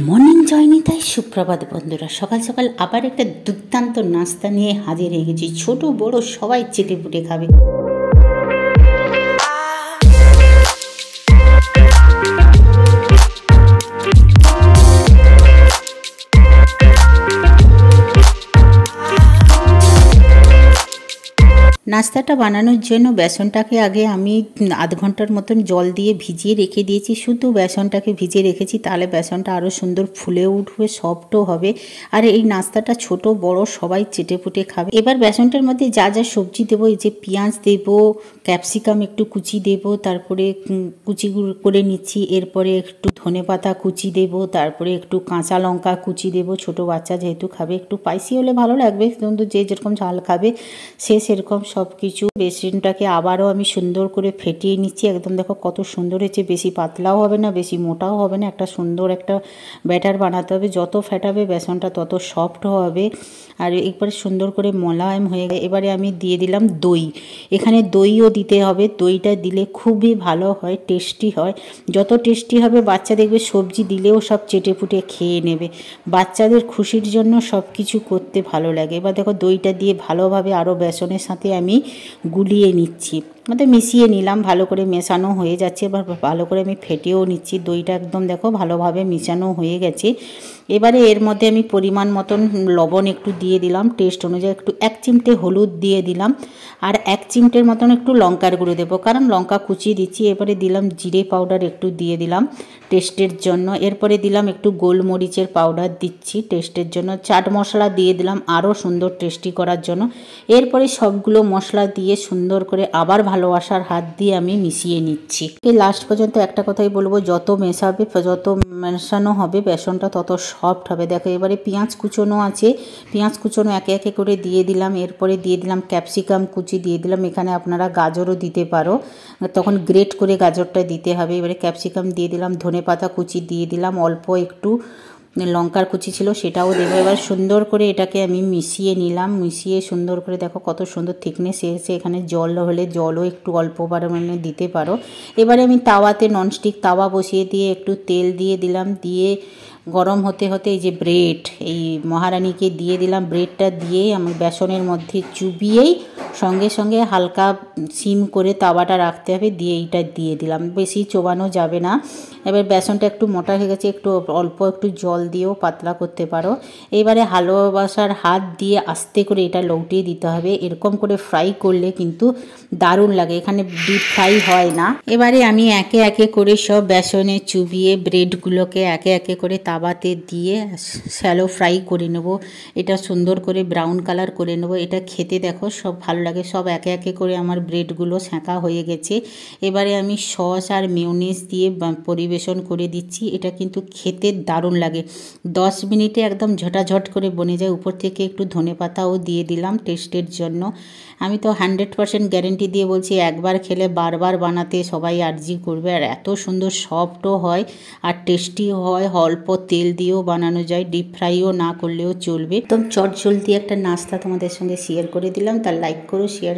Morning জয়নিতাই সুপ্রভাত বন্ধুরা। সকাল সকাল আবার একটা দুর্দান্ত নাস্তা নিয়ে হাজির হয়ে গেছি। ছোট বড় সবাই চেটেপুটে খাবে। নাস্তাটা বানানোর জন্য বেসনটাকে আগে আমি আধ ঘন্টার মতন জল দিয়ে ভিজিয়ে রেখে দিয়েছি। শুধু বেসনটাকে ভিজিয়ে রেখেছি, তাহলে বেসনটা আরও সুন্দর ফুলে উঠবে, সফটও হবে। আর এই নাস্তাটা ছোট বড় সবাই চেটেপুটে খাবে। এবার বেসনটার মধ্যে যা যা সবজি দেবো, এই যে পেঁয়াজ দেবো, ক্যাপসিকাম একটু কুচি দেবো, তারপরে কুচি করে নিচ্ছি। এরপরে একটু ধনেপাতা কুচি দেবো, তারপরে একটু কাঁচা লঙ্কা কুচি দেবো। ছোট বাচ্চা যেহেতু খাবে, একটু স্পাইসি হলে ভালো লাগবে, কিন্তু যে যেরকম ঝাল খাবে সে সেরকম সব কিছু। বেসনটাকে আবারও আমি সুন্দর করে ফেটিয়ে নিচ্ছি। একদম দেখো কত সুন্দর হয়েছে, বেশি পাতলাও হবে না, বেশি মোটাও হবে না, একটা সুন্দর একটা ব্যাটার বানাতে হবে। যত ফেটাবে বেসনটা তত সফট হবে আর একবারে সুন্দর করে মোলায়েম হয়ে গেছে। এবারে আমি দিয়ে দিলাম দই। এখানে দইও দিতে হবে, দইটা দিলে খুবই ভালো হয়, টেস্টি হয়। যত টেস্টি হবে বাচ্চা দেখবে সবজি দিলেও সব চেটেপুটে খেয়ে নেবে। বাচ্চাদের খুশির জন্য সব কিছু করতে ভালো লাগে। এবার দেখো দইটা দিয়ে ভালোভাবে আরও বেসনের সাথে আমি গুলিয়ে নিচ্ছি, মিশিয়ে নিলাম। ভালো করে মেশানো হয়ে যাচ্ছে। এবার ভালো করে আমি ফেটেও নিচ্ছি। দইটা একদম দেখো ভালোভাবে মেশানো হয়ে গেছে। এবারে এর মধ্যে আমি পরিমাণ মতন লবণ একটু দিয়ে দিলাম, টেস্ট অনুযায়ী একটু 1 চিমটে হলুদ দিয়ে দিলাম, আর 1 চিমটের মতন একটু লঙ্কার গুঁড়ো দেবো, কারণ লঙ্কা কুচিয়ে দিচ্ছি। এবারে দিলাম জিরে পাউডার একটু দিয়ে দিলাম টেস্টের জন্য। এরপরে দিলাম একটু গোলমরিচের পাউডার দিচ্ছি টেস্টের জন্য। চাট মশলা দিয়ে দিলাম আরও সুন্দর টেস্টি করার জন্য। এরপরে সবগুলো মশলা দিয়ে সুন্দর করে আবার ভালোবাসার হাত দিয়ে আমি মিশিয়ে নিচ্ছি। এই লাস্ট পর্যন্ত একটা কথাই বলবো, যত মেশাবে, যত মেশানো হবে বেসনটা তত সফট হবে। দেখো এবারে পেঁয়াজ কুচোনো আছে, পেঁয়াজ কুচোনো একে একে করে দিয়ে দিলাম। এরপরে দিয়ে দিলাম ক্যাপসিকাম কুচি দিয়ে দিলাম। এখানে আপনারা গাজরও দিতে পারো, তখন গ্রেট করে গাজরটা দিতে হবে। এবারে ক্যাপসিকাম দিয়ে দিলাম, ধনেপাতা কুচি দিয়ে দিলাম, অল্প একটু লঙ্কার কুচি ছিল সেটাও দেবো। এবার সুন্দর করে এটাকে আমি মিশিয়ে নিলাম। মিশিয়ে সুন্দর করে দেখো কত সুন্দর থিকনেস এসেছে। এখানে জল হলে জলও একটু অল্প পরিমাণে দিতে পারো। এবারে আমি তাওয়াতে, ননস্টিক তাওয়া বসিয়ে দিয়ে একটু তেল দিয়ে দিলাম। দিয়ে গরম হতে হতে এই যে ব্রেড, এই মহারানীকে দিয়ে দিলাম। ব্রেডটা দিয়ে আমি বেসনের মধ্যে চুবিয়েই সঙ্গে সঙ্গে হালকা সিম করে তাওয়াটা রাখতে হবে, দিয়ে এইটা দিয়ে দিলাম। বেশি চোবানো যাবে না। এবার বেসনটা একটু মোটা হয়ে গেছে, একটু অল্প একটু জল দিয়েও পাতলা করতে পারো। এবারে ভালোবাসার হাত দিয়ে আস্তে করে এটা লৌটিয়ে দিতে হবে। এরকম করে ফ্রাই করলে কিন্তু দারুণ লাগে, এখানে ডিপ ফ্রাই হয় না। এবারে আমি একে একে করে সব বেসনে চুবিয়ে ব্রেডগুলোকে একে একে করে তাওয়াতে দিয়ে শ্যালো ফ্রাই করে নেব। এটা সুন্দর করে ব্রাউন কালার করে নেব। এটা খেতে দেখো সব ভালো লাগে। সব একে একে করে আমার ব্রেডগুলো সেঁকা হয়ে গেছে। এবারে আমি সস আর মিউনিস দিয়ে পরিবেশন করে দিচ্ছি। এটা কিন্তু খেতে দারুণ লাগে, 10 মিনিটে একদম ঝটাঝট করে বনে যায়। উপর থেকে একটু ধনেপাতাও দিয়ে দিলাম টেস্টের জন্য। আমি তো 100% গ্যারেন্টি দিয়ে বলছি, একবার খেলে বারবার বানাতে সবাই আর্জি করবে। আর এত সুন্দর সফটও হয় আর টেস্টিও হয়। অল্প তেল দিয়েও বানানো যায়, ডিপ ফ্রাইও না করলেও চলবে। একদম চটজলদি একটা নাস্তা তোমাদের সঙ্গে শেয়ার করে দিলাম। তার লাইক করো, শেয়ার